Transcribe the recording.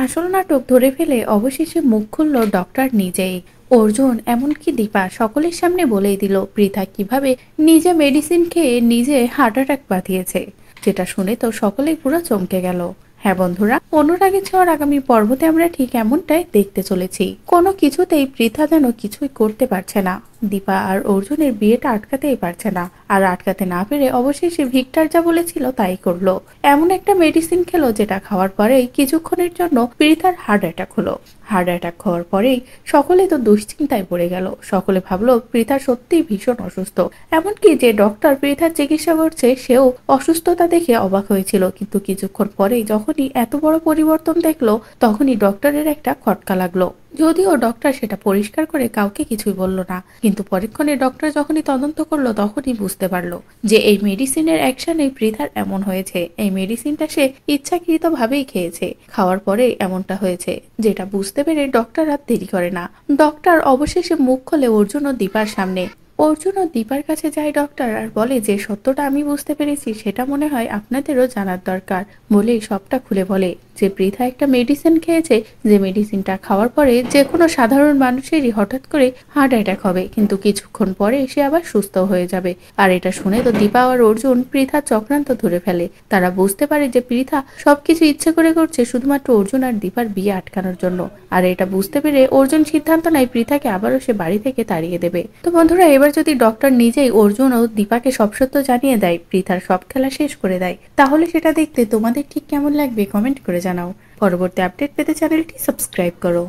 আসল নাটক ধরে ফেলে অবশেষে মুখ খুলল ডক্টর নিজেই। অর্জুন এমনকি দীপা সকলের সামনে বলেই দিল পৃথা কিভাবে নিজে মেডিসিন খেয়ে নিজে হার্ট অ্যাটাক বাঁধিয়েছে। যেটা শুনে তো সকলেই পুরো চমকে গেল। হ্যাঁ বন্ধুরা, অনুরাগের ছোঁয়ার আগামী পর্বতে আমরা ঠিক এমনটাই দেখতে চলেছি। কোনো কিছুতেই পৃথা যেন কিছুই করতে পারছে না। দীপা আর অর্জুনের বিয়েটা আটকাতেই পারছে না, আর আটকাতে না পেরে অবশেষে ভিক্টর যা বলেছিল তাই করলো। এমন একটা মেডিসিন খেলো যেটা খাওয়ার পরেই কিছুক্ষণের জন্য পৃথার হার্ট অ্যাটাক হলো। হার্ট অ্যাটাক হওয়ার পরেই সকলে তো দুশ্চিন্তায় পড়ে গেল। সকলে ভাবলো পৃথা সত্যিই ভীষণ অসুস্থ। এমনকি যে ডক্টর পৃথার চিকিৎসা করছে সেও অসুস্থতা দেখে অবাক হয়েছিল, কিন্তু কিছুক্ষণ পরেই যখনই এত বড় পরিবর্তন দেখলো তখনই ডক্টরের একটা খটকা লাগলো। যদিও ডক্টর সেটা পরিষ্কার করে কাউকে কিছুই বলল না, কিন্তু পরীক্ষণে ডক্টর যখনই তদন্ত করলো তখনই বুঝতে পারলো যে এই মেডিসিনের অ্যাকশনে পৃথার এমন হয়েছে। এই মেডিসিনটা সে ইচ্ছাকৃত ভাবেই খেয়েছে, খাওয়ার পরে এমনটা হয়েছে। যেটা বুঝতে পেরে ডক্টর আর দেরি করে না। ডক্টর অবশেষে মুখ খোলে অর্জুন ও দীপার সামনে। অর্জুন ও দীপার কাছে যায় ডক্টর আর বলে যে সত্যটা আমি বুঝতে পেরেছি, সেটা মনে হয় আপনাদেরও জানার দরকার। বলেই সবটা খুলে বলে যে পৃথা একটা মেডিসিন খেয়েছে, যে মেডিসিনটা খাওয়ার পরে যে কোনো সাধারণ মানুষেরই হঠাৎ করে হার্ট অ্যাটাক হবে, কিন্তু কিছুক্ষণ পরে সে আবার সুস্থ হয়ে যাবে। আর এটা শুনে তো দীপা আর অর্জুন পৃথার চক্রান্ত ধরে ফেলে। তারা বুঝতে পারে যে পৃথা সবকিছু ইচ্ছে করে করছে শুধুমাত্র অর্জুন আর দীপার বিয়ে আটকানোর জন্য। আর এটা বুঝতে পেরে অর্জুন সিদ্ধান্ত নেয় পৃথাকে আবারও সে বাড়ি থেকে তাড়িয়ে দেবে। তো বন্ধুরা, এবার যদি ডক্টর নিজেই অর্জুন ও দীপাকে সব সত্য জানিয়ে দেয়, পৃথার সব খেলা শেষ করে দেয়, তাহলে সেটা দেখতে তোমাদের ঠিক কেমন লাগবে কমেন্ট করে জানাও। পরবর্তী আপডেট পেতে চ্যানেলটি সাবস্ক্রাইব করো।